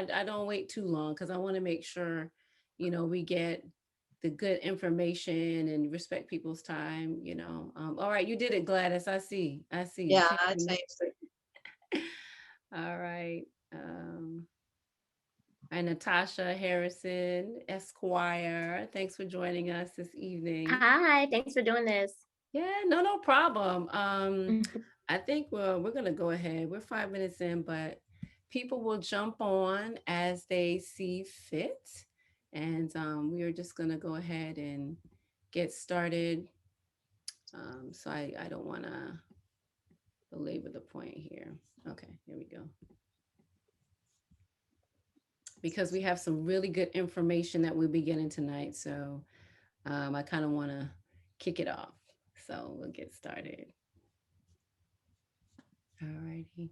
I don't wait too long because I want to make sure, we get the good information and respect people's time, All right, you did it, Gladys. I see. Yeah, Taking I'd say notes. All right. Um, and Natasha Harrison, Esquire. Thanks for joining us this evening. Hi, thanks for doing this. Yeah, no problem. I think we're gonna go ahead. We're 5 minutes in, but people will jump on as they see fit, and we are just gonna go ahead and get started. So I don't want to belabor the point here. Okay, here we go. Because we have some really good information that we'll be getting tonight, so I kind of want to kick it off. So we'll get started. All righty.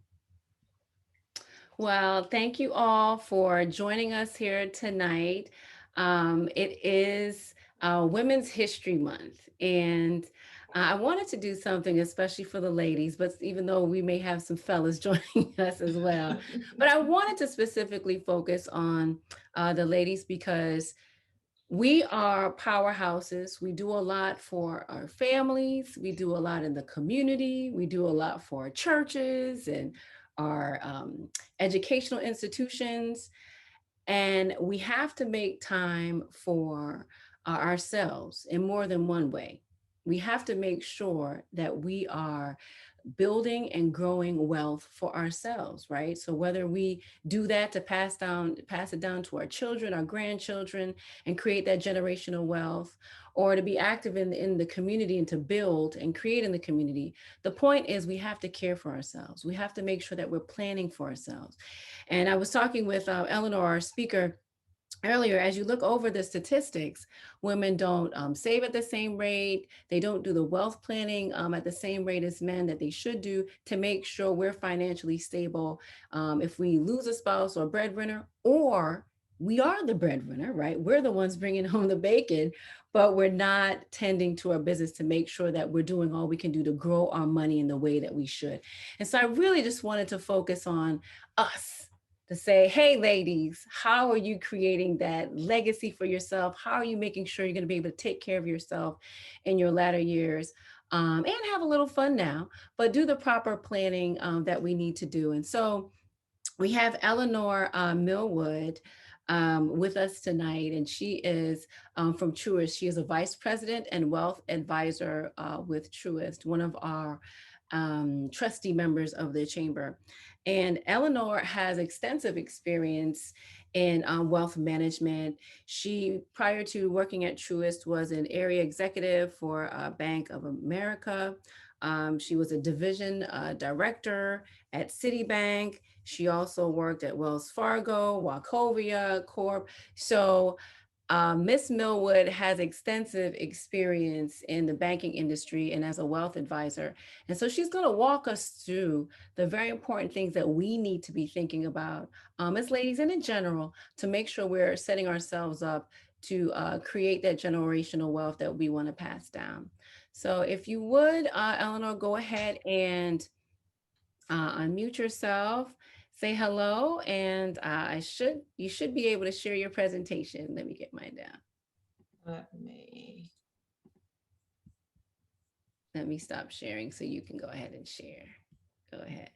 Well, thank you all for joining us here tonight. It is Women's History Month, and I wanted to do something especially for the ladies, but even though we may have some fellas joining us as well, but I wanted to specifically focus on the ladies because we are powerhouses. We do a lot for our families. We do a lot in the community. We do a lot for our churches and our educational institutions. And we have to make time for ourselves in more than one way. We have to make sure that we are building and growing wealth for ourselves, right? So whether we do that to pass it down to our children, our grandchildren, and create that generational wealth, or to be active in the community and to build and create in the community, the point is we have to care for ourselves. We have to make sure that we're planning for ourselves. And I was talking with Eleanor, our speaker, earlier. As you look over the statistics, women don't save at the same rate. They don't do the wealth planning at the same rate as men that they should do to make sure we're financially stable. If we lose a spouse or breadwinner, or we are the breadwinner, right? We're the ones bringing home the bacon, but we're not tending to our business to make sure that we're doing all we can do to grow our money in the way that we should. And so I really just wanted to focus on us, to say, hey, ladies, how are you creating that legacy for yourself? How are you making sure you're going to be able to take care of yourself in your latter years? And have a little fun now, but do the proper planning that we need to do. And so we have Eleanor Millwood with us tonight, and she is from Truist. She is a vice president and wealth advisor with Truist, one of our trustee members of the chamber. And Eleanor has extensive experience in wealth management. She, prior to working at Truist, was an area executive for Bank of America. She was a division director at Citibank. She also worked at Wells Fargo, Wachovia Corp. So Miss Millwood has extensive experience in the banking industry and as a wealth advisor. And so she's going to walk us through the very important things that we need to be thinking about as ladies and in general to make sure we're setting ourselves up to create that generational wealth that we want to pass down. So if you would, Eleanor, go ahead and unmute yourself, say hello, and you should be able to share your presentation. Let me get mine down. Let me stop sharing so you can go ahead and share. Go ahead.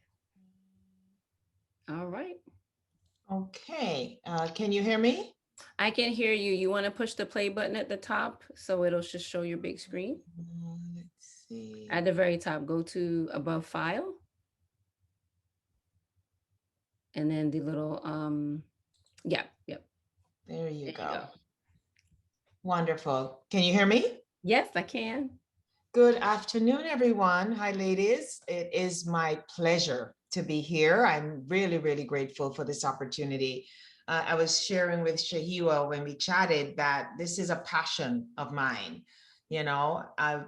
All right. Okay, can you hear me? I can hear you. You want to push the play button at the top so it'll just show your big screen? Let's see. At the very top, go to above file. And then the little, yep. There you go. Wonderful. Can you hear me? Yes, I can. Good afternoon, everyone. Hi, ladies. It is my pleasure to be here. I'm really, really grateful for this opportunity. I was sharing with Shahiwa when we chatted that this is a passion of mine. You know, I've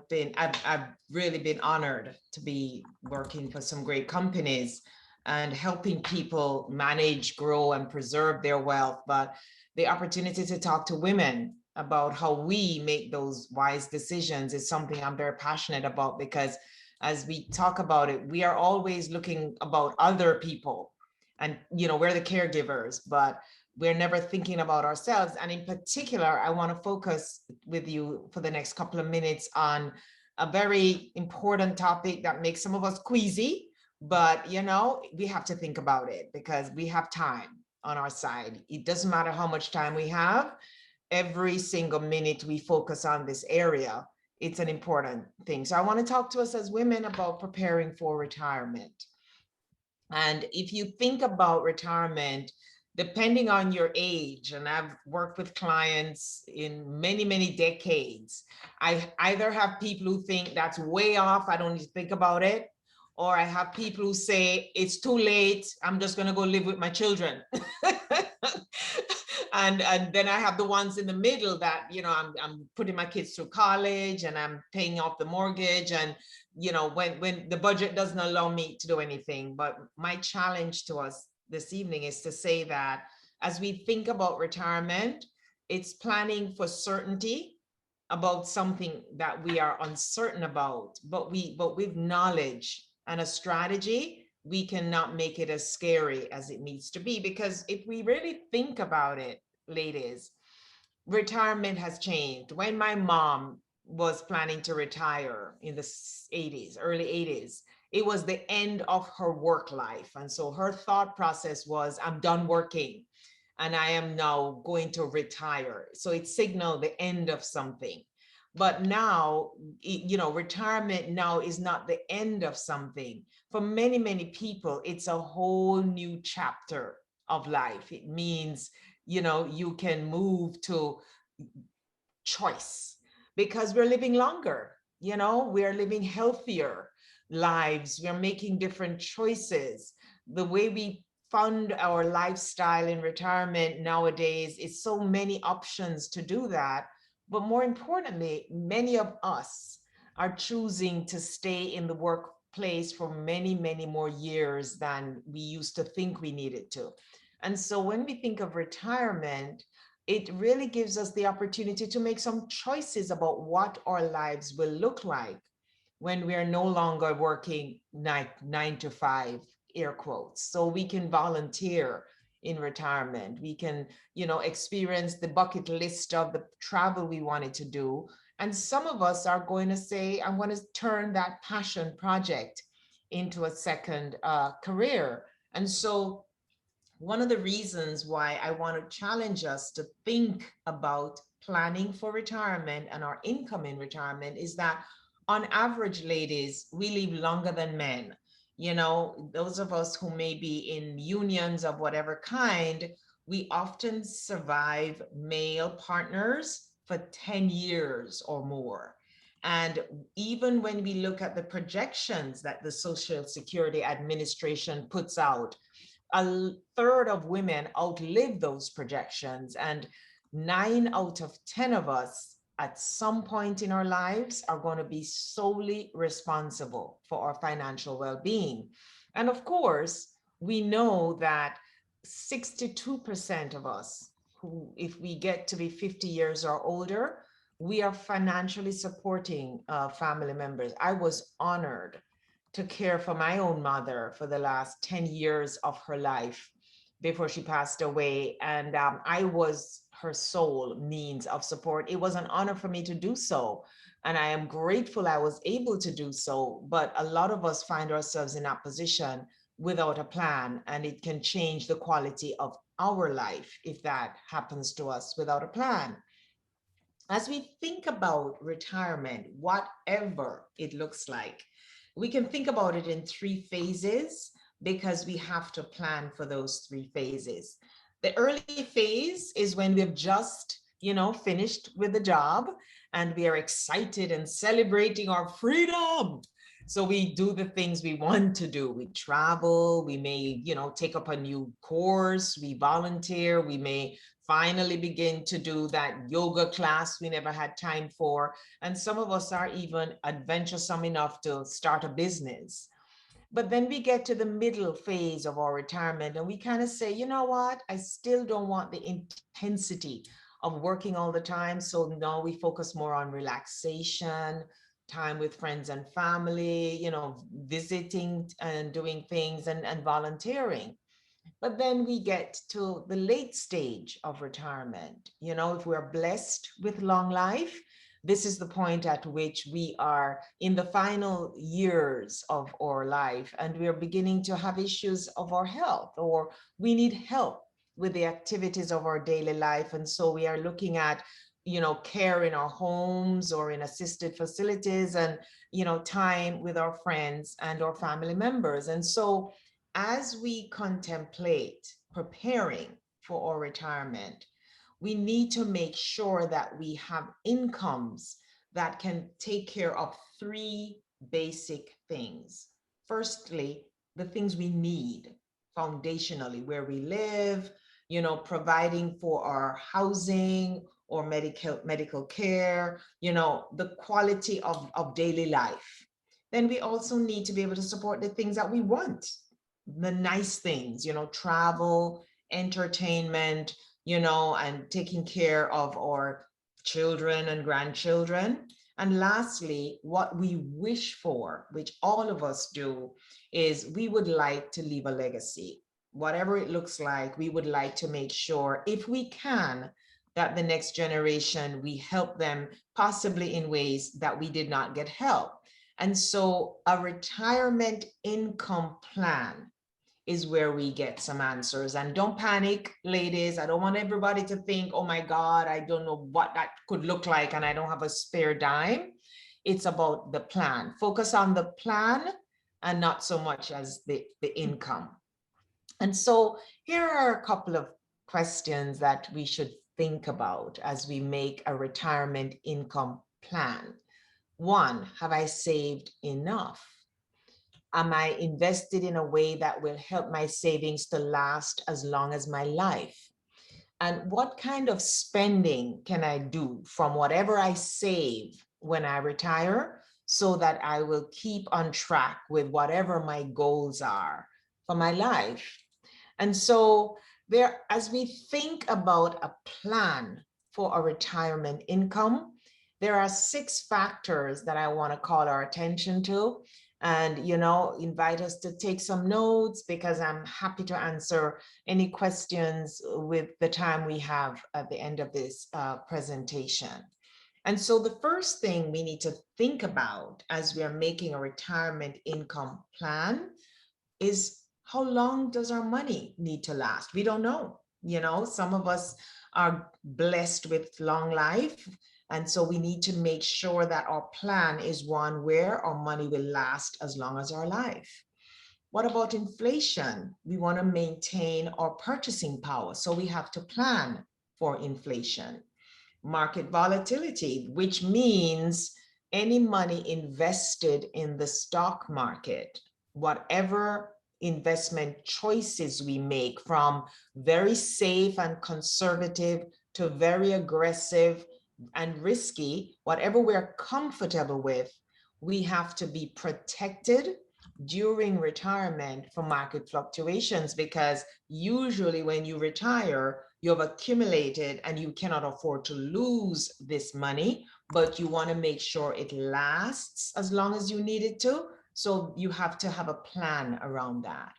really been honored to be working for some great companies and helping people manage, grow, and preserve their wealth. But the opportunity to talk to women about how we make those wise decisions is something I'm very passionate about, because as we talk about it, we are always looking about other people And, we're the caregivers, but we're never thinking about ourselves. And in particular, I want to focus with you for the next couple of minutes on a very important topic that makes some of us queasy, but, we have to think about it because we have time on our side. It doesn't matter how much time we have, every single minute we focus on this area, it's an important thing. So I want to talk to us as women about preparing for retirement. And if you think about retirement, depending on your age, and I've worked with clients in many, many decades, I either have people who think that's way off, I don't need to think about it, or I have people who say it's too late, I'm just going to go live with my children. And then I have the ones in the middle that, I'm putting my kids through college and I'm paying off the mortgage, and when the budget doesn't allow me to do anything. But my challenge to us this evening is to say that as we think about retirement, it's planning for certainty about something that we are uncertain about, but with knowledge and a strategy, we cannot make it as scary as it needs to be. Because if we really think about it, ladies, retirement has changed. When my mom was planning to retire in the 80s, early 80s, it was the end of her work life. And so her thought process was, I'm done working and I am now going to retire. So it signaled the end of something. But now, retirement now is not the end of something. For many, many people, it's a whole new chapter of life. It means, you can move to choice because we're living longer, we're living healthier lives, we're making different choices. The way we fund our lifestyle in retirement nowadays is so many options to do that. But more importantly, many of us are choosing to stay in the workplace for many, many more years than we used to think we needed to. And so when we think of retirement, it really gives us the opportunity to make some choices about what our lives will look like when we are no longer working nine to five, air quotes. So we can volunteer in retirement. We can, experience the bucket list of the travel we wanted to do. And some of us are going to say, I want to turn that passion project into a second career. And so one of the reasons why I want to challenge us to think about planning for retirement and our income in retirement is that on average, ladies, we live longer than men. Those of us who may be in unions of whatever kind, we often survive male partners for 10 years or more. And even when we look at the projections that the Social Security Administration puts out, a third of women outlive those projections, and 9 out of 10 of us at some point in our lives are going to be solely responsible for our financial well-being. And of course, we know that 62% of us who, if we get to be 50 years or older, we are financially supporting family members. I was honored to care for my own mother for the last 10 years of her life before she passed away. And I was her sole means of support. It was an honor for me to do so. And I am grateful I was able to do so. But a lot of us find ourselves in that position without a plan, and it can change the quality of our life if that happens to us without a plan. As we think about retirement, whatever it looks like, we can think about it in 3 phases because we have to plan for those 3 phases. The early phase is when we've just, finished with the job and we are excited and celebrating our freedom. So we do the things we want to do. We travel, we may, take up a new course, we volunteer, we may finally begin to do that yoga class we never had time for. And some of us are even adventuresome enough to start a business. But then we get to the middle phase of our retirement and we kind of say, you know what? I still don't want the intensity of working all the time. So now we focus more on relaxation, time with friends and family, visiting and doing things and volunteering. But then we get to the late stage of retirement. If we're blessed with long life, this is the point at which we are in the final years of our life and we're beginning to have issues of our health, or we need help with the activities of our daily life. And so we are looking at care in our homes or in assisted facilities, and time with our friends and our family members. And so as we contemplate preparing for our retirement, we need to make sure that we have incomes that can take care of three basic things. Firstly, the things we need foundationally: where we live, providing for our housing or medical care, the quality of daily life. Then we also need to be able to support the things that we want, the nice things, travel, entertainment, and taking care of our children and grandchildren. And lastly, what we wish for, which all of us do, is we would like to leave a legacy. Whatever it looks like, we would like to make sure, if we can, that the next generation, we help them possibly in ways that we did not get help. And so a retirement income plan is where we get some answers. And don't panic, ladies. I don't want everybody to think, oh my God, I don't know what that could look like and I don't have a spare dime. It's about the plan. Focus on the plan and not so much as the income. And so here are a couple of questions that we should think about as we make a retirement income plan. One, have I saved enough? Am I invested in a way that will help my savings to last as long as my life? And what kind of spending can I do from whatever I save when I retire so that I will keep on track with whatever my goals are for my life? And so as we think about a plan for a retirement income, there are 6 factors that I want to call our attention to, and invite us to take some notes, because I'm happy to answer any questions with the time we have at the end of this presentation. And so the first thing we need to think about as we are making a retirement income plan is, how long does our money need to last? We don't know. Some of us are blessed with long life. And so we need to make sure that our plan is one where our money will last as long as our life. What about inflation? We want to maintain our purchasing power, so we have to plan for inflation. Market volatility, which means any money invested in the stock market, whatever investment choices we make, from very safe and conservative to very aggressive and risky, whatever we're comfortable with, we have to be protected during retirement from market fluctuations, because usually when you retire, you have accumulated and you cannot afford to lose this money, but you want to make sure it lasts as long as you need it to. So you have to have a plan around that.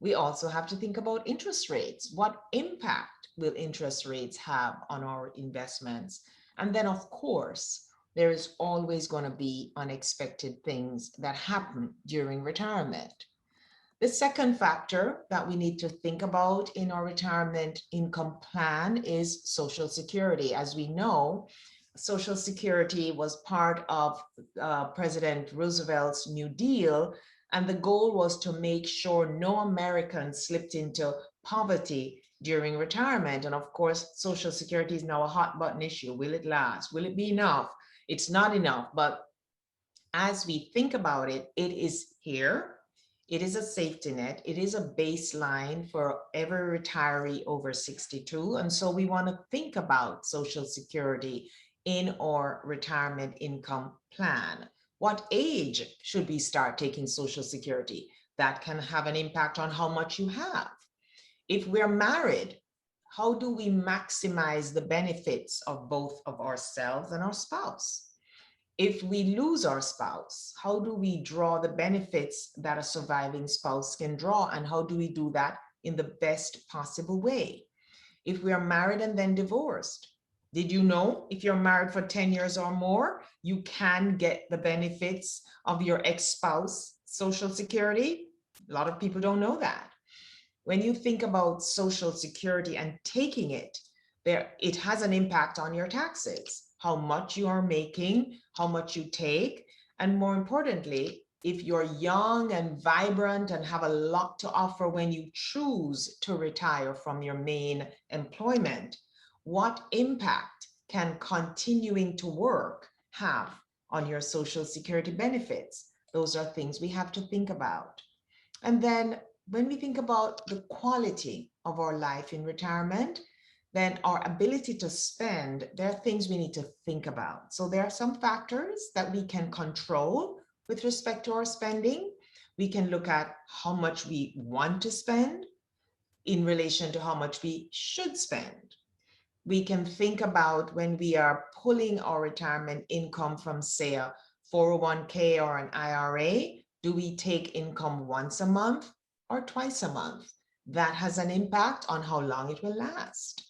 We also have to think about interest rates. What impact will interest rates have on our investments? And then, of course, there is always going to be unexpected things that happen during retirement. The second factor that we need to think about in our retirement income plan is Social Security. As we know, Social Security was part of President Roosevelt's New Deal, and the goal was to make sure no American slipped into poverty during retirement. And of course, Social Security is now a hot button issue. Will it last? Will it be enough? It's not enough, but as we think about it, it is here. It is a safety net. It is a baseline for every retiree over 62. And so we want to think about Social Security in our retirement income plan. What age should we start taking Social Security? That can have an impact on how much you have. If we're married, how do we maximize the benefits of both of ourselves and our spouse? If we lose our spouse, how do we draw the benefits that a surviving spouse can draw? And how do we do that in the best possible way. If we are married and then divorced, did you know if you're married for 10 years or more, you can get the benefits of your ex-spouse Social Security? A lot of people don't know that. When you think about Social Security and taking it, it has an impact on your taxes, how much you are making, how much you take, and more importantly, if you're young and vibrant and have a lot to offer when you choose to retire from your main employment, what impact can continuing to work have on your Social Security benefits? Those are things we have to think about. And then when we think about the quality of our life in retirement, then our ability to spend, there are things we need to think about. So there are some factors that we can control with respect to our spending. We can look at how much we want to spend in relation to how much we should spend. We can think about when we are pulling our retirement income from, say, a 401k or an IRA, do we take income once a month or twice a month? That has an impact on how long it will last.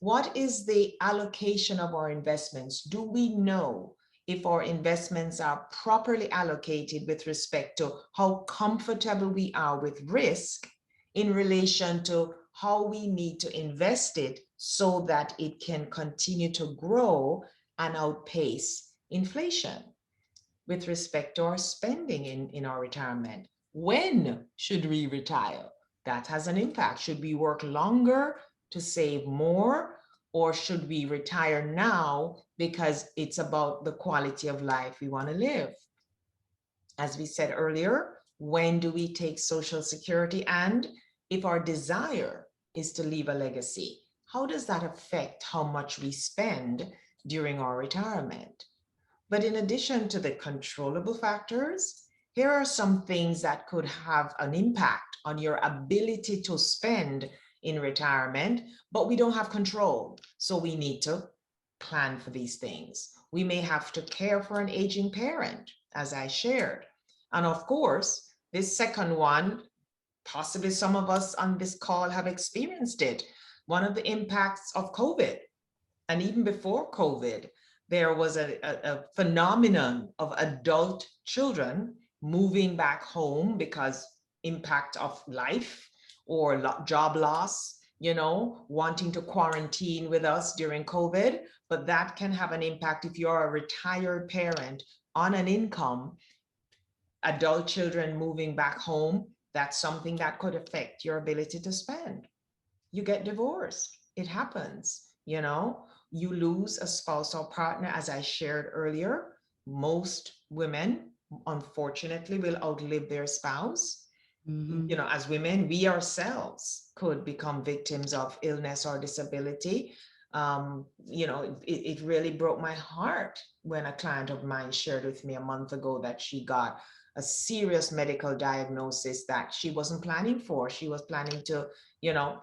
What is the allocation of our investments? Do we know if our investments are properly allocated with respect to how comfortable we are with risk in relation to how we need to invest it so that it can continue to grow and outpace inflation? With respect to our spending in our retirement, when should we retire? That has an impact. Should we work longer to save more, or should we retire now because it's about the quality of life we want to live? As we said earlier, when do we take Social Security? And if our desire is to leave a legacy, how does that affect how much we spend during our retirement? But in addition to the controllable factors, here are some things that could have an impact on your ability to spend in retirement, but we don't have control. So we need to plan for these things. We may have to care for an aging parent, as I shared. And of course, this second one, possibly some of us on this call have experienced it. One of the impacts of COVID, and even before COVID, there was a phenomenon of adult children moving back home because impact of life or job loss, wanting to quarantine with us during COVID. But that can have an impact if you're a retired parent on an income, adult children moving back home. That's something that could affect your ability to spend. You get divorced. It happens, you lose a spouse or partner, as I shared earlier. Most women, unfortunately, will outlive their spouse. Mm-hmm. As women, we ourselves could become victims of illness or disability. It really broke my heart when a client of mine shared with me a month ago that she got a serious medical diagnosis that she wasn't planning for. She was planning to,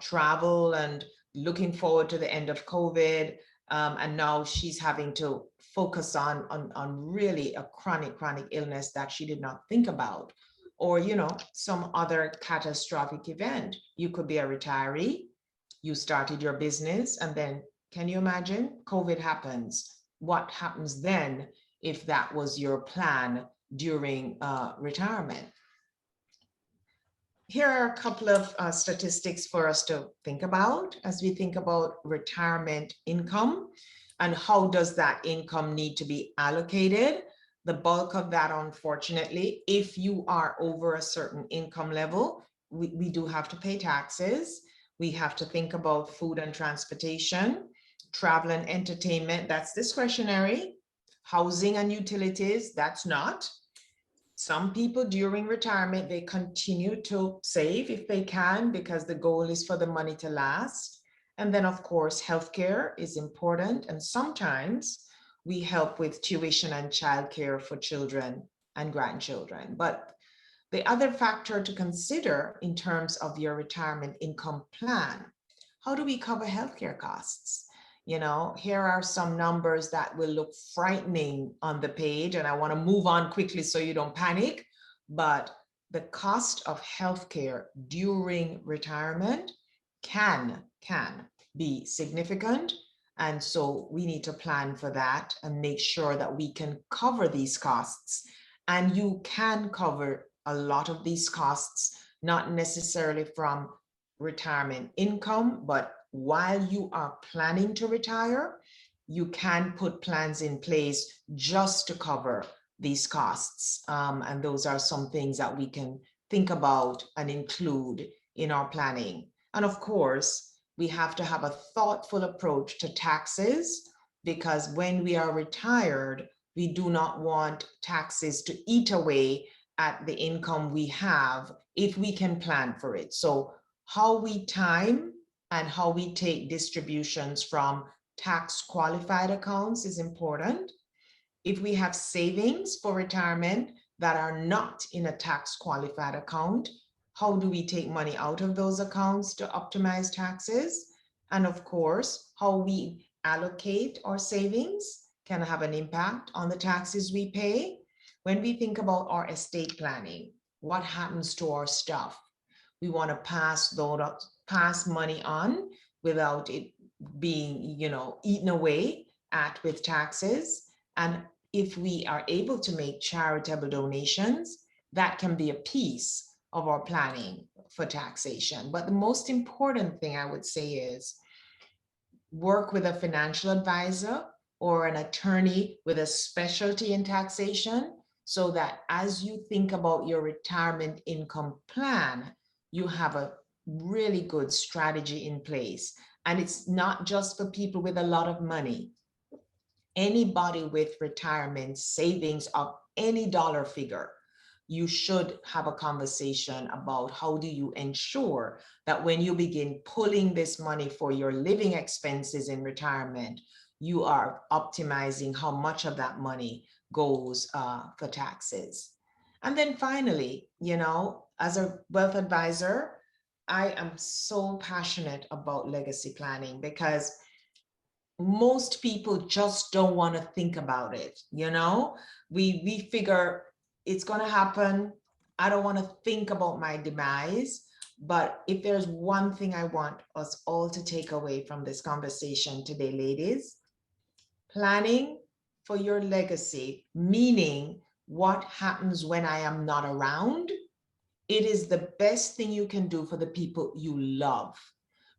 travel and looking forward to the end of COVID. And now she's having to focus on really a chronic illness that she did not think about, or some other catastrophic event. You could be a retiree, you started your business, and then can you imagine COVID happens? What happens then if that was your plan during retirement? Here are a couple of statistics for us to think about as we think about retirement income and how does that income need to be allocated. The bulk of that, unfortunately, if you are over a certain income level, we do have to pay taxes. We have to think about food and transportation, travel and entertainment, that's discretionary. Housing and utilities, that's not. Some people during retirement, they continue to save if they can because the goal is for the money to last. And then, of course, healthcare is important. And sometimes we help with tuition and childcare for children and grandchildren. But the other factor to consider in terms of your retirement income plan, how do we cover healthcare costs? Here are some numbers that will look frightening on the page, and I want to move on quickly so you don't panic. But the cost of healthcare during retirement can be significant. And so we need to plan for that and make sure that we can cover these costs. And you can cover a lot of these costs, not necessarily from retirement income, but while you are planning to retire, you can put plans in place just to cover these costs. And those are some things that we can think about and include in our planning. And of course, we have to have a thoughtful approach to taxes, because when we are retired, we do not want taxes to eat away at the income we have if we can plan for it. So how we time and how we take distributions from tax qualified accounts is important. If we have savings for retirement that are not in a tax qualified account, how do we take money out of those accounts to optimize taxes? And of course, how we allocate our savings can have an impact on the taxes we pay. When we think about our estate planning, what happens to our stuff? We want to pass money on without it being, eaten away at with taxes. And if we are able to make charitable donations, that can be a piece of our planning for taxation. But the most important thing I would say is work with a financial advisor or an attorney with a specialty in taxation, so that as you think about your retirement income plan, you have a really good strategy in place. And it's not just for people with a lot of money. Anybody with retirement savings of any dollar figure, you should have a conversation about how do you ensure that when you begin pulling this money for your living expenses in retirement, you are optimizing how much of that money goes for taxes. And then finally, as a wealth advisor, I am so passionate about legacy planning because most people just don't want to think about it. We figure it's going to happen. I don't want to think about my demise. But if there's one thing I want us all to take away from this conversation today, ladies, planning for your legacy, meaning what happens when I am not around, it is the best thing you can do for the people you love.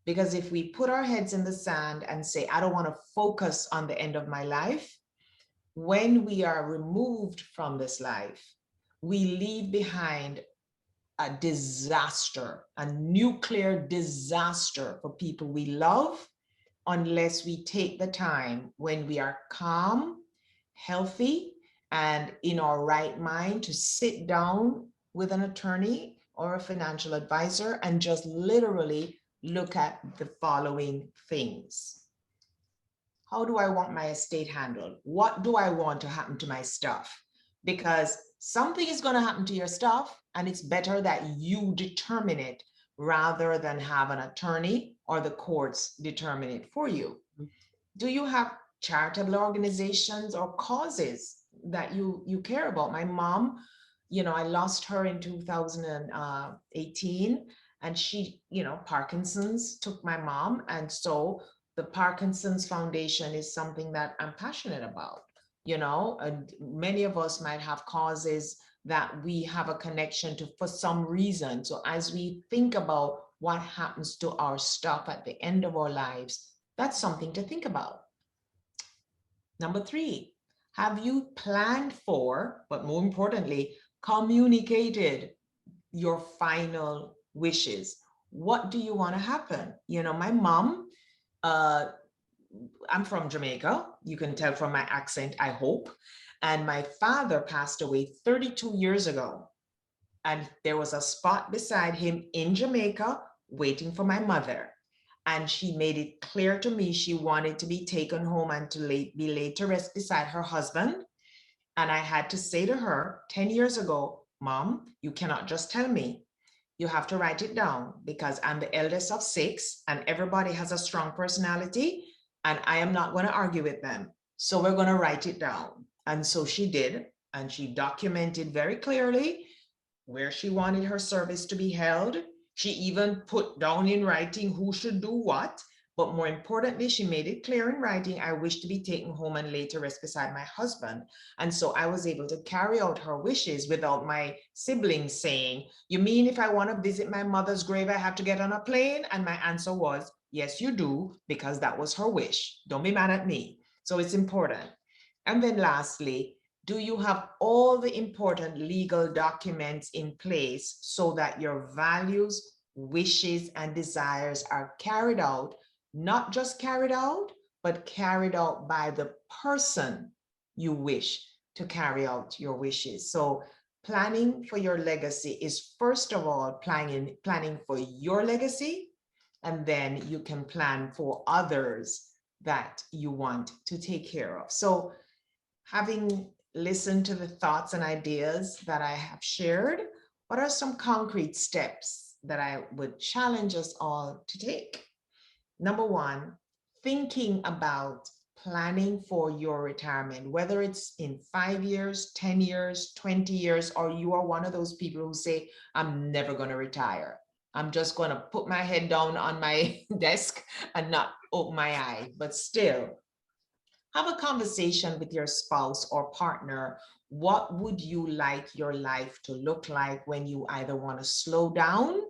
Because if we put our heads in the sand and say, I don't want to focus on the end of my life, when we are removed from this life, we leave behind a disaster, a nuclear disaster for people we love, unless we take the time when we are calm, healthy, and in our right mind to sit down with an attorney or a financial advisor and just literally look at the following things. How do I want my estate handled? What do I want to happen to my stuff? Because something is going to happen to your stuff, and it's better that you determine it rather than have an attorney or the courts determine it for you. Do you have charitable organizations or causes that you care about? My mom, I lost her in 2018, and she, Parkinson's took my mom. And so the Parkinson's Foundation is something that I'm passionate about, and many of us might have causes that we have a connection to for some reason. So as we think about what happens to our stuff at the end of our lives, that's something to think about. Number 3, have you planned for, but more importantly, communicated your final wishes? What do you want to happen? My mom, I'm from Jamaica. You can tell from my accent, I hope. And my father passed away 32 years ago. And there was a spot beside him in Jamaica waiting for my mother. And she made it clear to me she wanted to be taken home and to be laid to rest beside her husband. And I had to say to her 10 years ago, Mom, you cannot just tell me. You have to write it down, because I'm the eldest of 6 and everybody has a strong personality and I am not going to argue with them. So we're going to write it down. And so she did. And she documented very clearly where she wanted her service to be held. She even put down in writing who should do what. But more importantly, she made it clear in writing, I wish to be taken home and laid to rest beside my husband. And so I was able to carry out her wishes without my siblings saying, you mean if I want to visit my mother's grave, I have to get on a plane? And my answer was, yes, you do, because that was her wish. Don't be mad at me. So it's important. And then lastly, do you have all the important legal documents in place so that your values, wishes, and desires are carried out, not just carried out, but carried out by the person you wish to carry out your wishes? So planning for your legacy is first of all planning for your legacy, and then you can plan for others that you want to take care of. So having listened to the thoughts and ideas that I have shared, what are some concrete steps that I would challenge us all to take? Number one, thinking about planning for your retirement, whether it's in 5 years, 10 years, 20 years, or you are one of those people who say, I'm never going to retire. I'm just going to put my head down on my desk and not open my eye. But still, have a conversation with your spouse or partner. What would you like your life to look like when you either want to slow down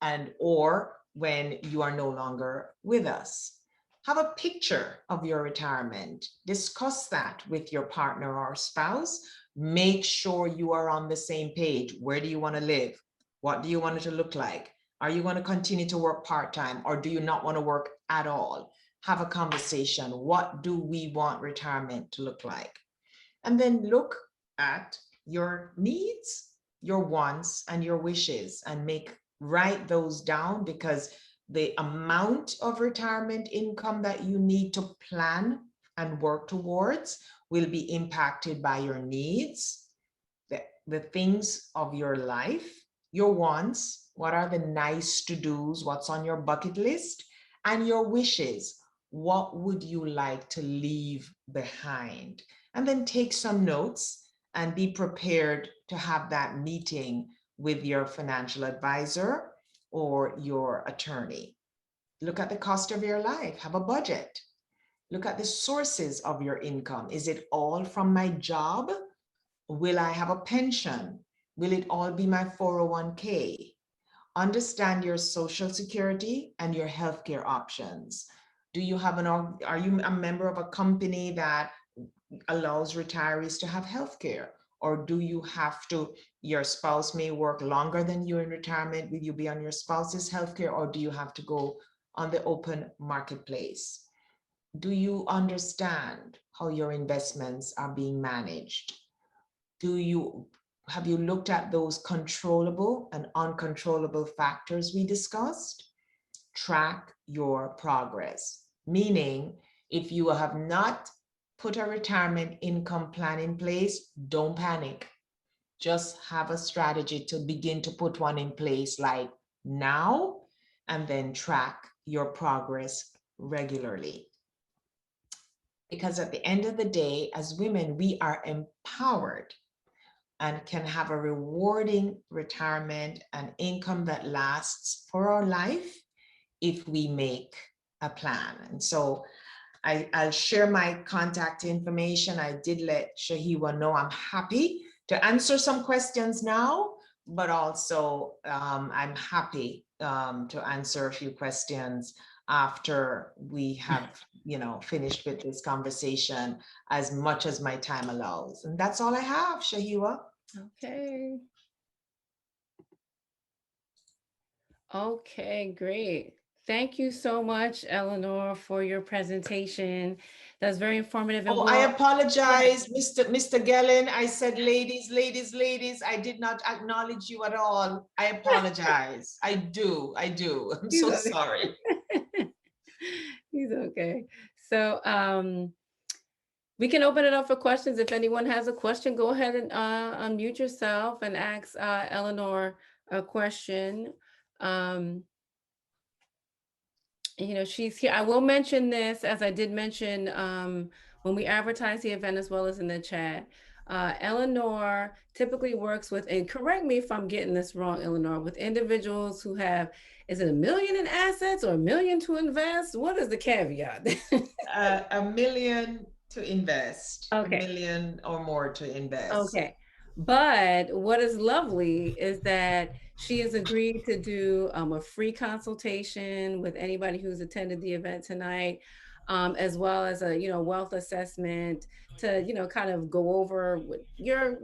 and or when you are no longer with us? Have a picture of your retirement. Discuss that with your partner or spouse. Make sure you are on the same page. Where do you want to live? What do you want it to look like? Are you going to continue to work part-time, or do you not want to work at all? Have a conversation. What do we want retirement to look like? And then look at your needs, your wants, and your wishes, and write those down, because the amount of retirement income that you need to plan and work towards will be impacted by your needs, the things of your life, your wants, what are the nice to do's, what's on your bucket list, and your wishes. What would you like to leave behind? And then take some notes and be prepared to have that meeting with your financial advisor or your attorney. Look at the cost of your life, have a budget. Look at the sources of your income. Is it all from my job? Will I have a pension? Will it all be my 401k? Understand your social security and your healthcare options. Are you a member of a company that allows retirees to have healthcare? Or do you have to, your spouse may work longer than you in retirement, will you be on your spouse's healthcare, or do you have to go on the open marketplace? Do you understand how your investments are being managed? Do you Have you looked at those controllable and uncontrollable factors we discussed? Track your progress, meaning if you have not put a retirement income plan in place, don't panic. Just have a strategy to begin to put one in place, like now, and then track your progress regularly. Because at the end of the day, as women, we are empowered and can have a rewarding retirement and income that lasts for our life if we make a plan. And so I'll share my contact information. I did let Shahiwa know I'm happy to answer some questions now, but also I'm happy to answer a few questions after we have finished with this conversation, as much as my time allows. And that's all I have, Shahiwa. Okay. Okay, great. Thank you so much, Eleanor, for your presentation. That's very informative. And Oh, I well, go ahead. apologize, Mr. Gellin. I said ladies, ladies, ladies. I did not acknowledge you at all. I apologize. I do. I'm He's so okay. sorry. He's okay. So we can open it up for questions. If anyone has a question, go ahead and unmute yourself and ask Eleanor a question. Um, she's here. I will mention this, as I did mention when we advertise the event, as well as in the chat. Eleanor typically works with, and correct me if I'm getting this wrong, Eleanor, with individuals who have, is it 1 million in assets or 1 million to invest? What is the caveat? 1 million to invest, a Okay. million or more to invest. Okay. But what is lovely is that she has agreed to do a free consultation with anybody who's attended the event tonight, as well as a, wealth assessment to, kind of go over what your,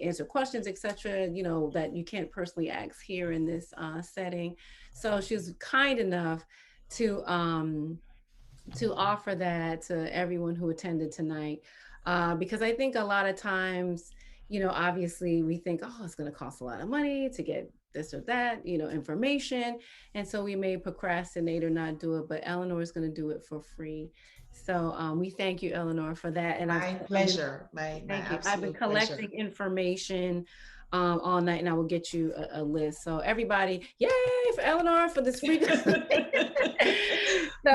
answer questions, etc., that you can't personally ask here in this setting. So she was kind enough to offer that to everyone who attended tonight. Because I think a lot of times, obviously we think, oh, it's going to cost a lot of money to get this or that, information. And so we may procrastinate or not do it, but Eleanor is going to do it for free. So we thank you, Eleanor, for that. And My I've been, pleasure, my thank you. I've been absolute collecting pleasure. information all night, and I will get you a list. So everybody, yay for Eleanor for this free. So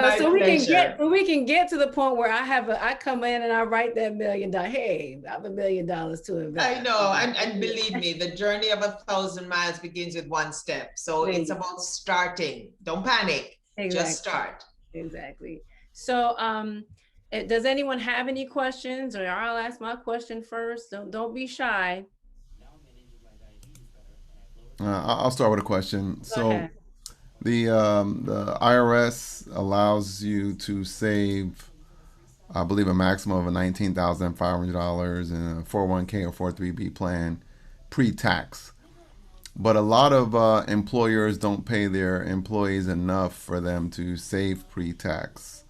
My pleasure. we can get to the point where I come in and I write that $1 million. Hey, I have $1 million to I invest. know, and believe me, the journey of 1,000 miles begins with one step. So There it's you about starting. Don't panic. Just Exactly. start. Exactly. So does anyone have any questions? Or I'll ask my question first. Don't be shy. I'll start with a question. Go So ahead. the IRS allows you to save, I believe, a maximum of $19,500 in a 401k or 403b plan pre-tax. But a lot of employers don't pay their employees enough for them to save pre-tax.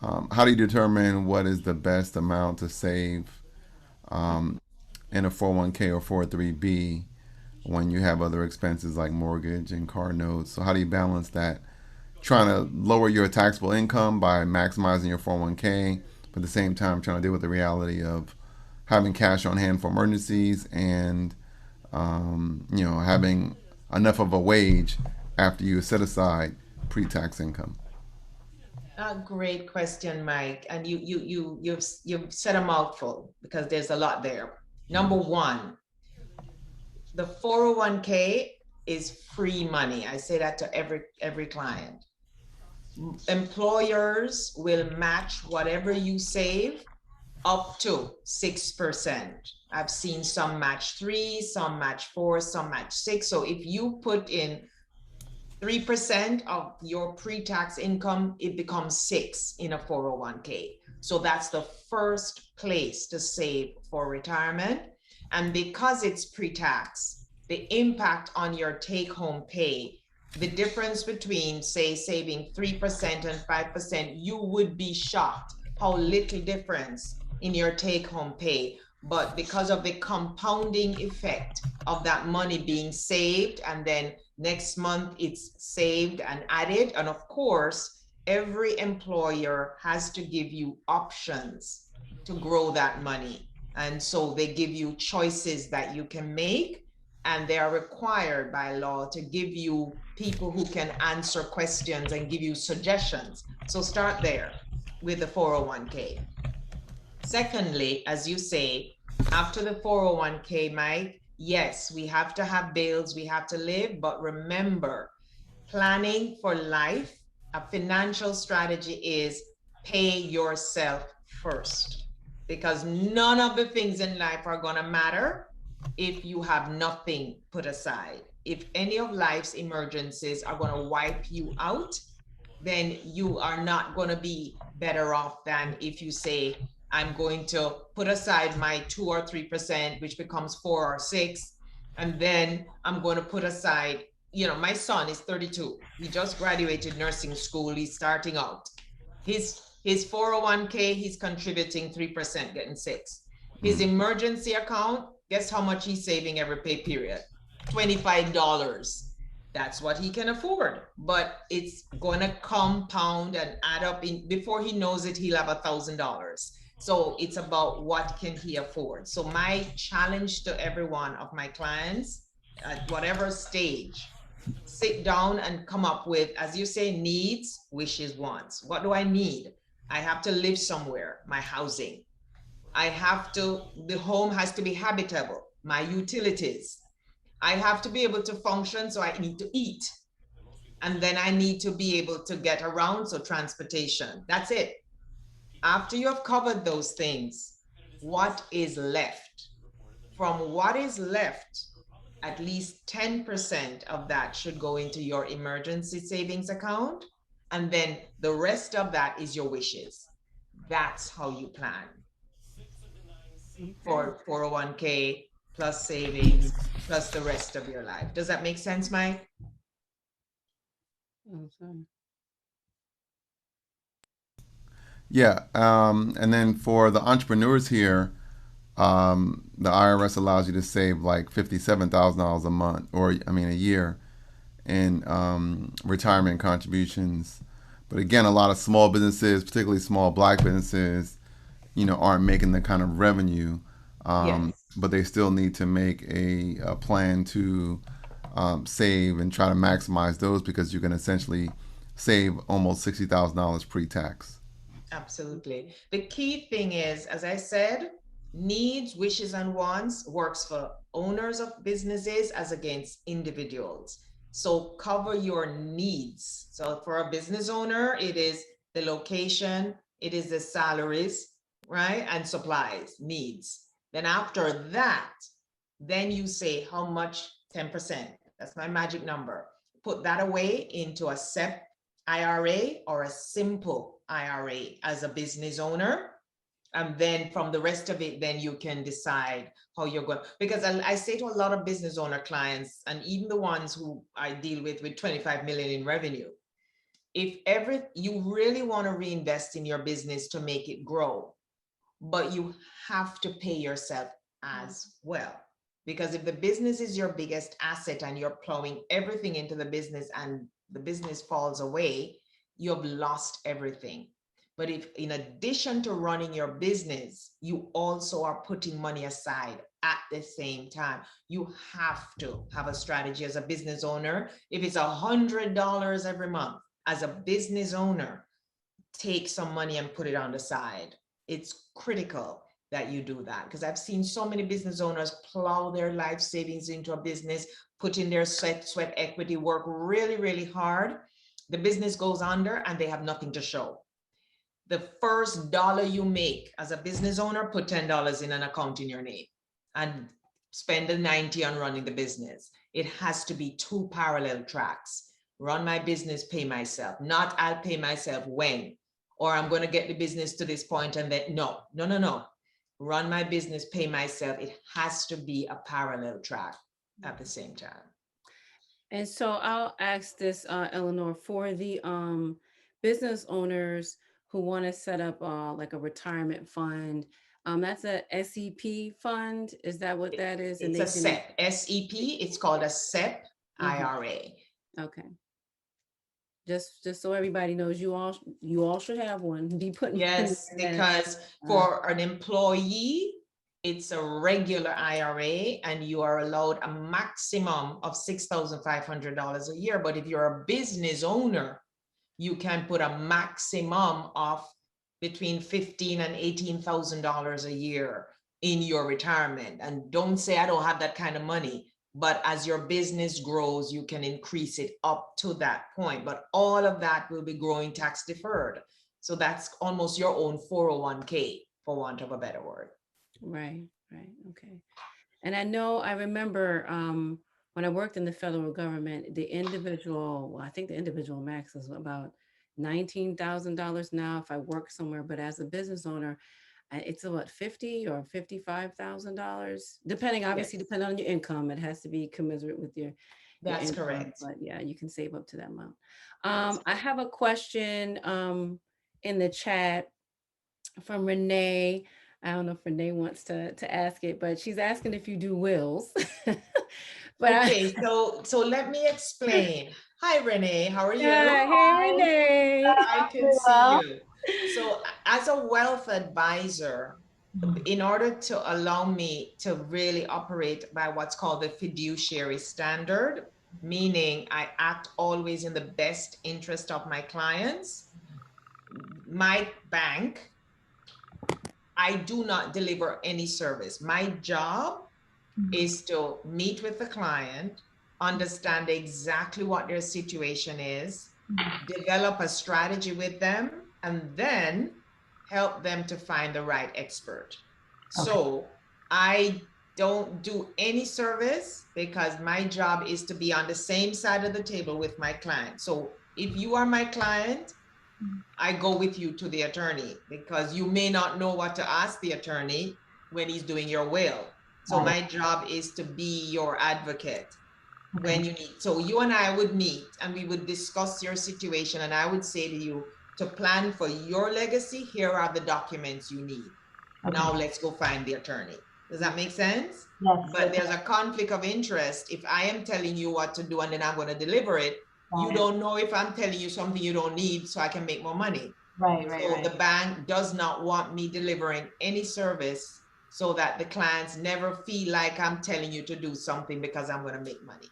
How do you determine what is the best amount to save in a 401k or 403b when you have other expenses like mortgage and car notes? So how do you balance that? Trying to lower your taxable income by maximizing your 401k, but at the same time trying to deal with the reality of having cash on hand for emergencies and having enough of a wage after you set aside pre-tax income. A great question, Mike. And you've said a mouthful because there's a lot there. Number one, the 401k is free money. I say that to every client. Employers will match whatever you save up to 6%. I've seen some match 3, some match 4, some match 6. So if you put in 3% of your pre-tax income, it becomes 6 in a 401k. So that's the first place to save for retirement. And because it's pre-tax, the impact on your take-home pay, the difference between, say, saving 3% and 5%, you would be shocked how little difference in your take-home pay. But because of the compounding effect of that money being saved, and then next month it's saved and added, and of course, every employer has to give you options to grow that money. And so they give you choices that you can make, and they are required by law to give you people who can answer questions and give you suggestions. So start there with the 401k. Secondly, as you say, after the 401k, Mike, yes, we have to have bills, we have to live, but remember, planning for life, a financial strategy is pay yourself first, because none of the things in life are going to matter if you have nothing put aside. If any of life's emergencies are going to wipe you out, then you are not going to be better off than if you say, I'm going to put aside my 2 or 3%, which becomes 4 or 6. And then I'm going to put aside, my son is 32. He just graduated nursing school. He's starting out. His 401k, he's contributing 3%, getting 6. His emergency account, guess how much he's saving every pay period? $25. That's what he can afford, but it's going to compound and add up. Before he knows it, he'll have $1,000. So it's about what can he afford. So my challenge to every one of my clients at whatever stage, sit down and come up with, as you say, needs, wishes, wants. What do I need? I have to live somewhere, my housing. The home has to be habitable, my utilities. I have to be able to function, so I need to eat. And then I need to be able to get around, so transportation. That's it. After you have covered those things, what is left? From what is left, at least 10% of that should go into your emergency savings account. And then the rest of that is your wishes. That's how you plan Okay. for 401k plus savings plus the rest of your life. Does that make sense, Mike? Awesome. Yeah, and then for the entrepreneurs here, the IRS allows you to save like $57,000 a month, or I mean a year, in retirement contributions. But again, a lot of small businesses, particularly small Black businesses, aren't making the kind of revenue, Yes. but they still need to make a plan to save and try to maximize those, because you can essentially save almost $60,000 pre-tax. Absolutely. The key thing is, as I said, needs, wishes, and wants works for owners of businesses as against individuals. So cover your needs. So for a business owner, it is the location, it is the salaries, right? And supplies, needs. Then after that, then you say how much, 10%. That's my magic number. Put that away into a Sep IRA or a simple IRA as a business owner. And then from the rest of it, then you can decide how you're going. Because I say to a lot of business owner clients, and even the ones who I deal with 25 million in revenue, if ever you really want to reinvest in your business to make it grow, but you have to pay yourself as well. Because if the business is your biggest asset and you're plowing everything into the business and the business falls away, you have lost everything. But if, in addition to running your business, you also are putting money aside at the same time, you have to have a strategy as a business owner. If it's $100 every month, as a business owner, take some money and put it on the side. It's critical that you do that, because I've seen so many business owners plow their life savings into a business, put in their sweat equity, work really, really hard. The business goes under and they have nothing to show. The first dollar you make as a business owner, put $10 in an account in your name and spend the 90 on running the business. It has to be two parallel tracks. Run my business, pay myself, not I'll pay myself when, or I'm going to get the business to this point and then no. Run my business, pay myself. It has to be a parallel track at the same time. And so I'll ask this, Eleanor, for the business owners who want to set up like a retirement fund. That's a SEP fund. Is that what that is? And It's they a can. SEP, SEP. It's called a SEP Mhm. IRA. Okay. Just so everybody knows, you all should have one. Be putting money Yes, in that. because Uh, for an employee, it's a regular IRA and you are allowed a maximum of $6,500 a year. But if you're a business owner, you can put a maximum of between 15 and $18,000 a year in your retirement. And don't say I don't have that kind of money, but as your business grows, you can increase it up to that point. But all of that will be growing tax deferred. So that's almost your own 401k, for want of a better word. right, right. Okay. And I remember when I worked in the federal government, I think the individual max is about $19,000 now if I work somewhere. But as a business owner, it's what, 50 or $55,000, Yes, depending on your income. It has to be commensurate with your that's income. correct. But yeah, you can save up to that amount. That's I correct. have a question in the chat from Renee. I don't know if Renee wants to ask it, but she's asking if you do wills. but I, Okay, so let me explain. Hi, Renee, how are you? yeah, hey Renee. I can see you. So, as a wealth advisor, in order to allow me to really operate by what's called the fiduciary standard, meaning I act always in the best interest of my clients, my bank I do not deliver any service. My job is to meet with the client, understand exactly what their situation is, develop a strategy with them, and then help them to find the right expert. Okay. So I don't do any service because my job is to be on the same side of the table with my client. So if you are my client, I go with you to the attorney because you may not know what to ask the attorney when he's doing your will. So Got it. my job is to be your advocate when Okay. you need. So you and I would meet and we would discuss your situation. And I would say to you, to plan for your legacy, here are the documents you need. Okay. Now let's go find the attorney. Does that make sense? Yes. But there's a conflict of interest. If I am telling you what to do and then I'm going to deliver it, you Got it. don't know if I'm telling you something you don't need so I can make more money. Right. So the bank does not want me delivering any service so that the clients never feel like I'm telling you to do something because I'm going to make money.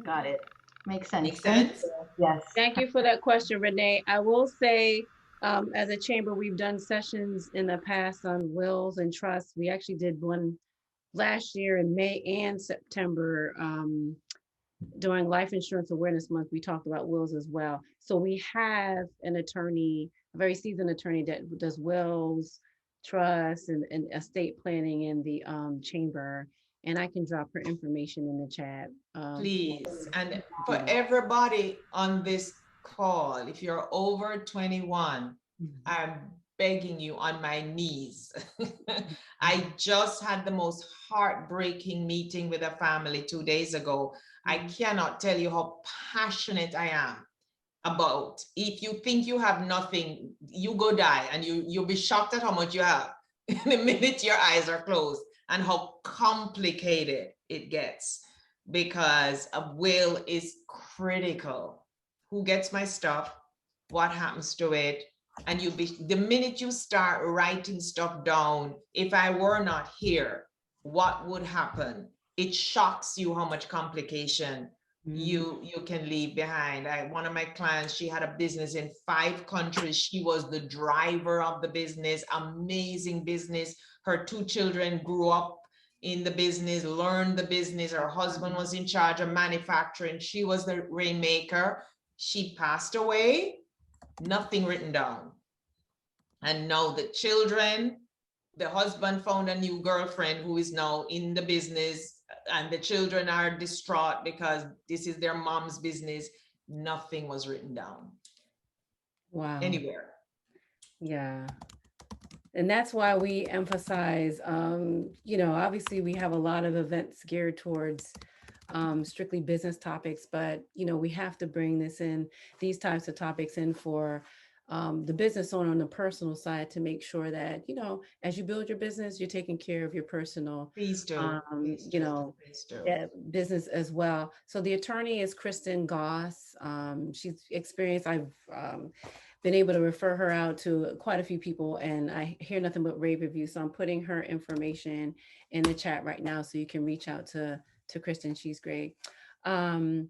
Got it. Makes sense. Make Thank sense? you. Yes. Thank you for that question, Renee. I will say, as a chamber, we've done sessions in the past on wills and trusts. We actually did one last year in May and September. During Life Insurance Awareness Month, we talked about wills as well. So we have an attorney, a very seasoned attorney that does wills, trusts, and estate planning in the chamber. And I can drop her information in the chat. Please. And for Yeah. everybody on this call, if you're over 21, I'm begging you on my knees. I just had the most heartbreaking meeting with a family 2 days ago. I cannot tell you how passionate I am about. If you think you have nothing, you go die and you'll be shocked at how much you have the minute your eyes are closed and how complicated it gets because a will is critical. Who gets my stuff? What happens to it? And the minute you start writing stuff down, if I were not here, what would happen? It shocks you how much complication you can leave behind. One of my clients, she had a business in 5 countries. She was the driver of the business, amazing business. Her 2 children grew up in the business, learned the business. Her husband was in charge of manufacturing. She was the rainmaker. She passed away, nothing written down. And now the children, the husband found a new girlfriend who is now in the business, and the children are distraught because this is their mom's business. Nothing was written down. Wow. Anywhere. Yeah. And that's why we emphasize, obviously we have a lot of events geared towards strictly business topics, but, we have to bring these types of topics in for the business owner on the personal side to make sure that, as you build your business, you're taking care of your personal, Please do. Please do. Please do. business as well. So the attorney is Kristen Goss. She's experienced, I've been able to refer her out to quite a few people, and I hear nothing but rave reviews. So I'm putting her information in the chat right now so you can reach out to Kristen. She's great. There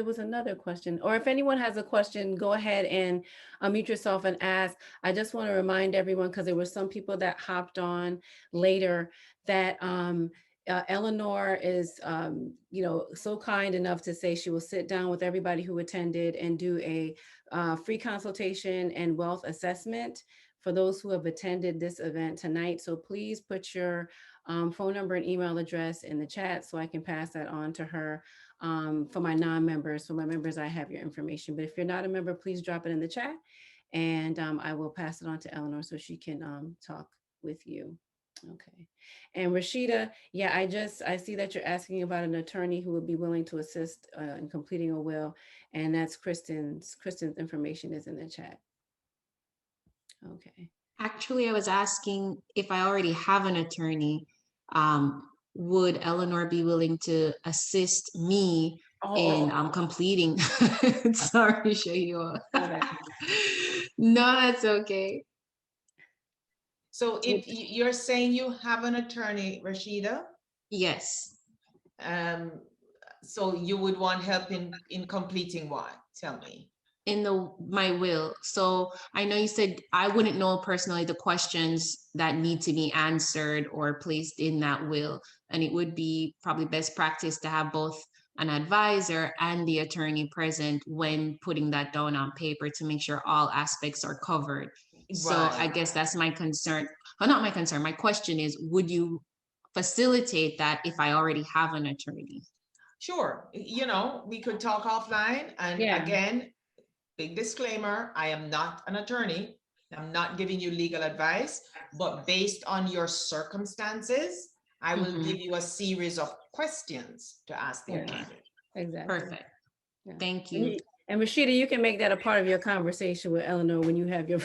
was another question, or if anyone has a question, go ahead and unmute yourself and ask. I just want to remind everyone, because there were some people that hopped on later, that Eleanor is, so kind enough to say she will sit down with everybody who attended and do a free consultation and wealth assessment for those who have attended this event tonight. So please put your phone number and email address in the chat so I can pass that on to her. For my non-members, for my members, I have your information. But if you're not a member, please drop it in the chat, and I will pass it on to Eleanor so she can talk with you. Okay. And Rashida, yeah, I see that you're asking about an attorney who would be willing to assist in completing a will, and that's Kristen's information is in the chat. Okay. Actually, I was asking if I already have an attorney, would Eleanor be willing to assist me in completing? Sorry, Shahio. No, that's okay. So if you're saying you have an attorney, Rashida? Yes. So you would want help in completing what? Tell me. in my will. So I know you said I wouldn't know personally the questions that need to be answered or placed in that will. And it would be probably best practice to have both an advisor and the attorney present when putting that down on paper to make sure all aspects are covered. So I Right. guess that's my concern. Well, not my concern. My question is, would you facilitate that if I already have an attorney? Sure. We could talk offline. And Yeah. again, big disclaimer, I am not an attorney. I'm not giving you legal advice, but based on your circumstances, I will Mhm. give you a series of questions to ask the Yeah. attorney. Exactly. Perfect. Yeah. Thank And, you. and Rashida, you can make that a part of your conversation with Eleanor when you have your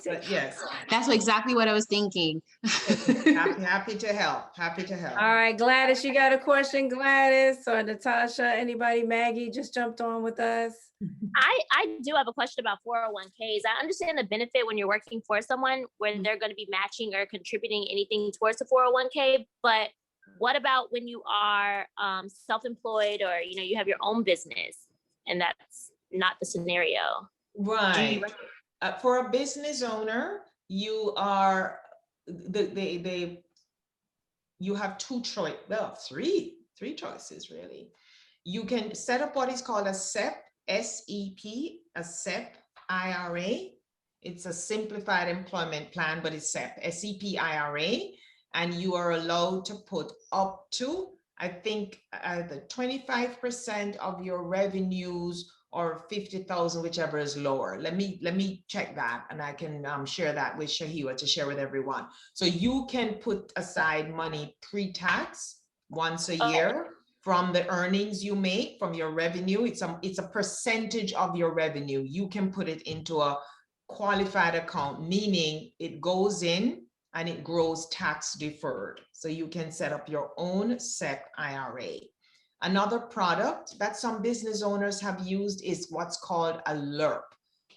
But yes, That's exactly what I was thinking. happy to help. Happy to help. All right, Gladys, you got a question, Gladys or Natasha? Anybody? Maggie just jumped on with us. I do have a question about 401ks. I understand the benefit when you're working for someone where they're going to be matching or contributing anything towards the 401k, but what about when you are self-employed or you have your own business and that's not the scenario? Right. For a business owner, you are you have three choices really. You can set up what is called a SEP, S-E-P, a SEP IRA. It's a simplified employment plan, but it's SEP, S-E-P IRA, and you are allowed to put up to, I think, the 25% of your revenues or 50,000, whichever is lower. Let me check that, and I can share that with Shahiwa to share with everyone. So you can put aside money pre-tax once a year from the earnings you make from your revenue. It's a percentage of your revenue. You can put it into a qualified account, meaning it goes in and it grows tax deferred. So you can set up your own SEP IRA. Another product that some business owners have used is what's called a LIRP,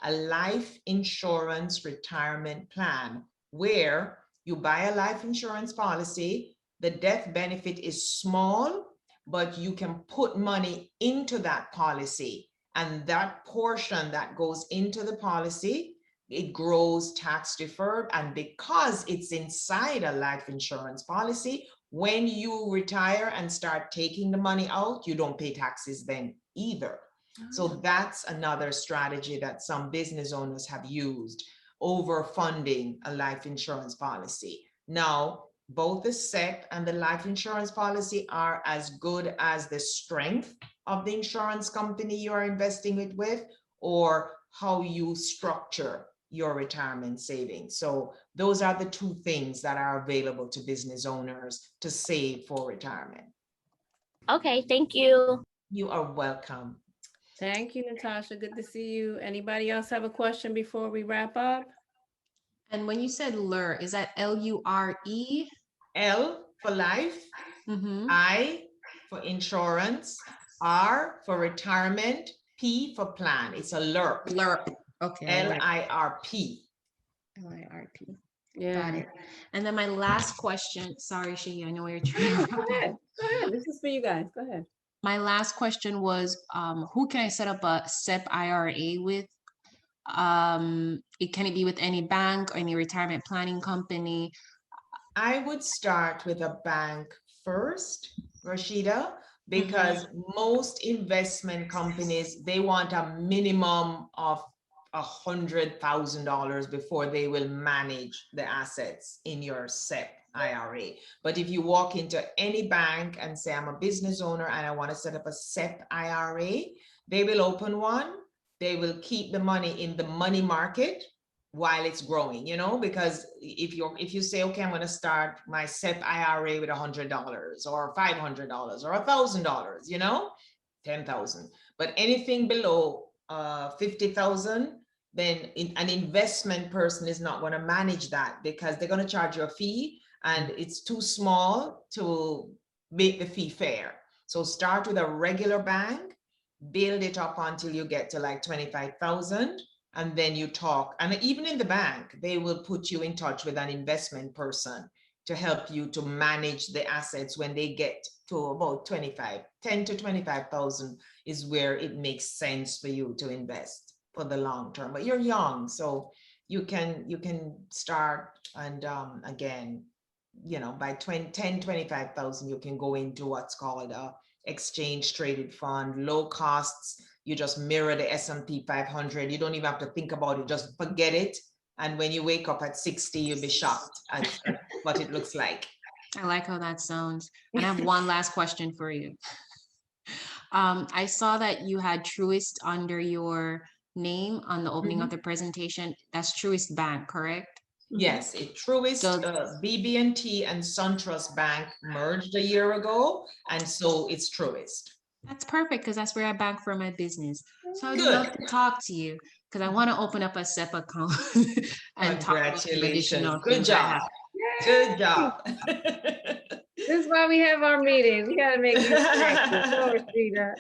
a life insurance retirement plan, where you buy a life insurance policy. The death benefit is small, but you can put money into that policy, and that portion that goes into the policy, it grows tax deferred. And because it's inside a life insurance policy, when you retire and start taking the money out, you don't pay taxes then either. So that's another strategy that some business owners have used over funding a life insurance policy. Now, both the SEP and the life insurance policy are as good as the strength of the insurance company you are investing it with, or how you structure your retirement savings. So those are the two things that are available to business owners to save for retirement. Okay, thank you. You are welcome. Thank you, Natasha. Good to see you. Anybody else have a question before we wrap up? And when you said LURE, is that L-U-R-E? L for life, I for insurance, R for retirement, P for plan. It's a LIRP. LURP. Okay. L-I-R-P. L-I-R-P. Yeah. Got it. And then my last question, sorry, Shahia, I know you're trying to. Go ahead. Go ahead. This is for you guys. Go ahead. My last question was, who can I set up a SEP IRA with? Can it be with any bank or any retirement planning company? I would start with a bank first, Rashida, because most investment companies, they want a minimum of $100,000 before they will manage the assets in your SEP IRA. But if you walk into any bank and say, I'm a business owner and I want to set up a SEP IRA, they will open one. They will keep the money in the money market while it's growing, because if you say, okay, I'm going to start my SEP IRA with $100 or $500 or $1,000, 10,000, but anything below 50,000, then an investment person is not going to manage that, because they're going to charge you a fee and it's too small to make the fee fair. So start with a regular bank, build it up until you get to like 25,000. And then you talk, and even in the bank, they will put you in touch with an investment person to help you to manage the assets when they get to about 10 to 25,000 is where it makes sense for you to invest. for the long term. But you're young, so you can start, and again, by 25,000, you can go into what's called a exchange traded fund, low costs. You just mirror the S&P 500. You don't even have to think about it, just forget it. And when you wake up at 60, you'll be shocked at what it looks like. I like how that sounds. And I have one last question for you. I saw that you had Truist under your name on the opening of the presentation. That's Truist Bank, correct? Yes, Truist, BB&T and SunTrust Bank merged a year ago, and so it's Truist. That's perfect, because that's where I bank for my business. So I'd Good. love to talk to you, because I want to open up a SEP account and talk about some additional Good things I job. have. Good job. This is why we have our meetings. We got to make you practice. Go, Rashida.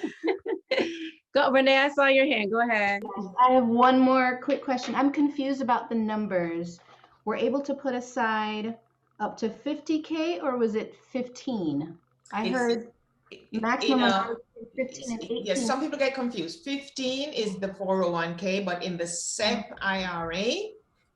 Go, Renee, I saw your hand. Go ahead. I have one more quick question. I'm confused about the numbers. We're able to put aside up to 50K, or was it 15? I heard maximum of 15 and 18. Yes, some people get confused. 15 is the 401k, but in the SEP IRA,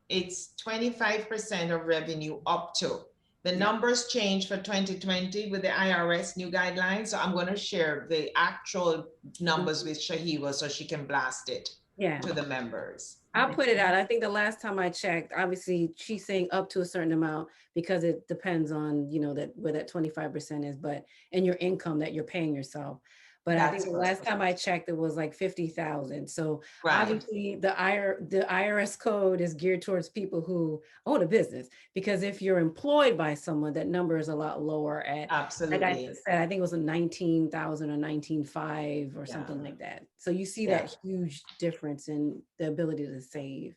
it's 25% of revenue up to. The numbers change for 2020 with the IRS new guidelines. So I'm going to share the actual numbers with Shahiwa so she can blast it to the members. I'll put it out. I think the last time I checked, obviously she's saying up to a certain amount because it depends on, that where that 25% is, but and your income that you're paying yourself. But I think the last time I checked, it was like 50,000. So obviously the IRS code is geared towards people who own a business, because if you're employed by someone, that number is a lot lower at, absolutely. Like I said, I think it was a 19,000 or 19,500 or something like that. So you see that huge difference in the ability to save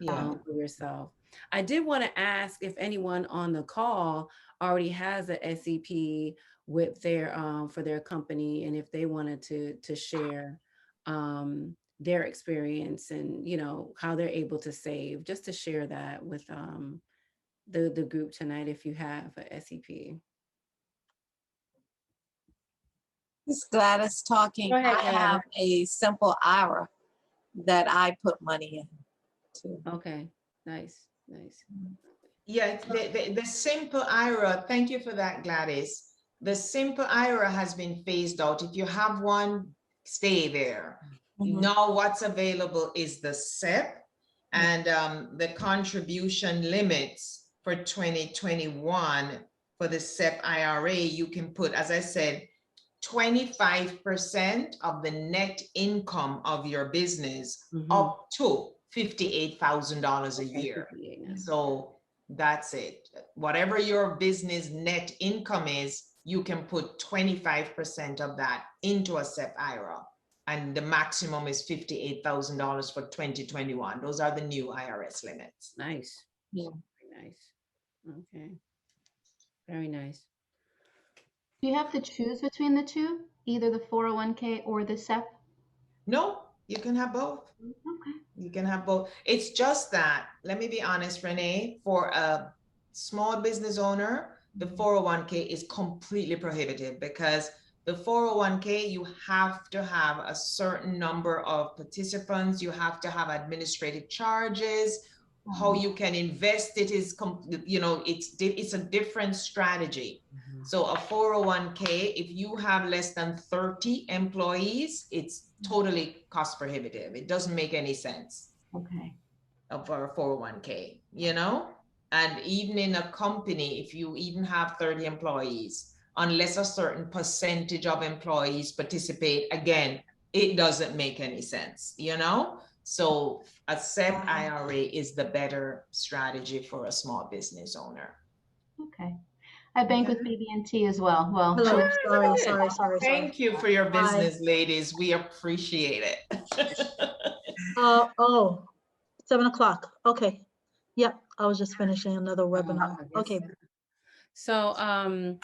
for yourself. I did want to ask if anyone on the call already has a SEP with their for their company, and if they wanted to share their experience and how they're able to save, just to share that with the group tonight if you have a SEP. This is Gladys talking. Go ahead, I have a simple IRA that I put money in too. Okay, nice. Yeah, the simple IRA, thank you for that, Gladys. The simple IRA has been phased out. If you have one, stay there. Now what's available is the SEP, and the contribution limits for 2021 for the SEP IRA, you can put, as I said, 25% of the net income of your business up to $58,000 a year. So that's it. Whatever your business net income is, you can put 25% of that into a SEP IRA. And the maximum is $58,000 for 2021. Those are the new IRS limits. Nice. Yeah. Very nice. Okay. Very nice. Do you have to choose between the two, either the 401k or the SEP? No, you can have both. Okay. You can have both. It's just that, let me be honest, Renee, for a small business owner, the 401k is completely prohibitive, because the 401k, you have to have a certain number of participants. You have to have administrative charges. How you can invest it is, it's a different strategy. So a 401k, if you have less than 30 employees, it's totally cost prohibitive. It doesn't make any sense. Okay. For a 401k, and even in a company, if you even have 30 employees, unless a certain percentage of employees participate, again, it doesn't make any sense, So a SEP IRA is the better strategy for a small business owner. Okay. I bank with BB&T as well. Well, hello. Sorry. Thank you for your business, ladies. We appreciate it. 7:00. Okay. Yep. I was just finishing another webinar. Okay. So, and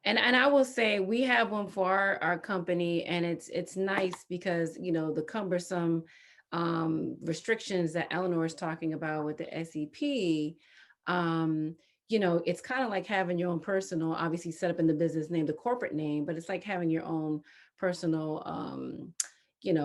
I will say we have one for our company, and it's nice because, the cumbersome restrictions that Eleanor is talking about with the SEP, it's kind of like having your own personal, obviously set up in the business name, the corporate name, but it's like having your own personal,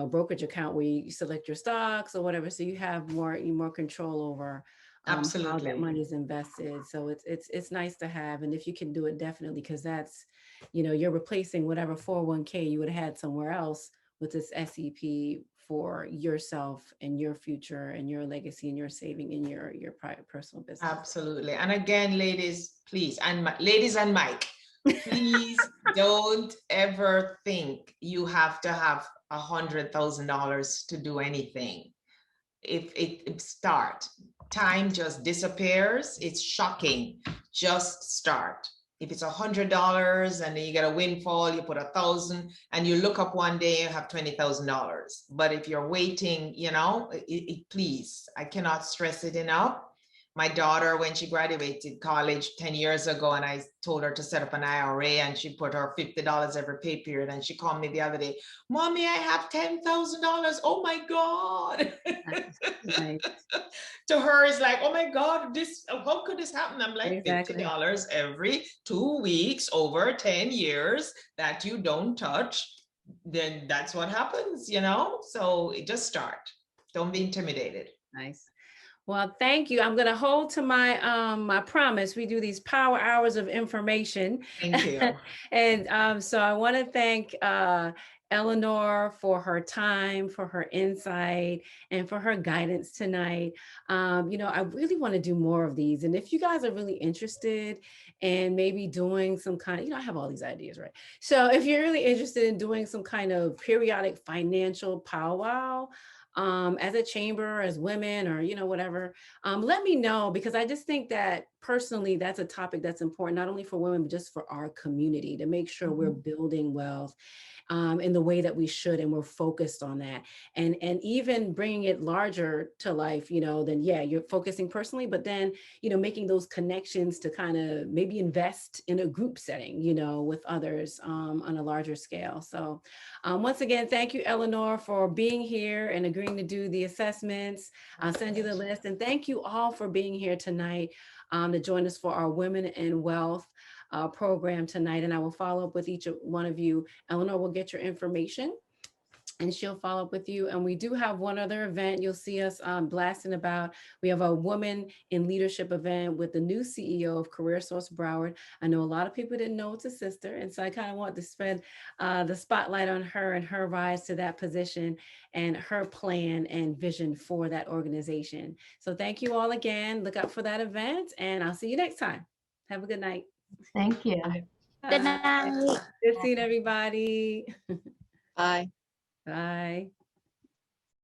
brokerage account where you select your stocks or whatever. So you have more control over how that Absolutely. money is invested. So it's nice to have. And if you can do it, definitely, because that's, you're replacing whatever 401k you would have had somewhere else with this SEP for yourself and your future and your legacy and your saving in your private personal business. Absolutely. And again, ladies, please, and ladies and Mike, please don't ever think you have to have $100,000 to do anything. If it start, time just disappears. It's shocking. Just start. If it's $100 and then you get a windfall, you put 1,000 and you look up one day, you have $20,000. But if you're waiting, please, I cannot stress it enough. My daughter, when she graduated college 10 years ago, and I told her to set up an IRA, and she put her $50 every pay period. And she called me the other day, Mommy, I have $10,000. Oh my God. Nice. To her, it's like, oh my God, how could this happen? I'm like, Exactly. $50 every 2 weeks over 10 years that you don't touch. Then that's what happens, So just start. Don't be intimidated. Nice. Well, thank you. I'm going to hold to my promise. We do these power hours of information. Thank you. And so I want to thank Eleanor for her time, for her insight, and for her guidance tonight. I really want to do more of these. And if you guys are really interested in maybe doing some kind of, I have all these ideas, right? So if you're really interested in doing some kind of periodic financial powwow, as a chamber, as women, or whatever, let me know, because I just think that personally that's a topic that's important, not only for women but just for our community, to make sure we're building wealth in the way that we should, and we're focused on that, and even bringing it larger to life, then you're focusing personally, but then making those connections to kind of maybe invest in a group setting, with others on a larger scale. So once again, thank you, Eleanor, for being here and agreeing to do the assessments. I'll send you the list, and thank you all for being here tonight to join us for our Women in Wealth program tonight. And I will follow up with each one of you. Eleanor will get your information and she'll follow up with you. And we do have one other event you'll see us blasting about. We have a Woman in Leadership event with the new CEO of Career Source Broward. I know a lot of people didn't know it's a sister, and so I kind of want to spread the spotlight on her and her rise to that position and her plan and vision for that organization. So thank you all again. Look out for that event, and I'll see you next time. Have a good night. Thank you. Good night. Good seeing everybody. Bye. Bye.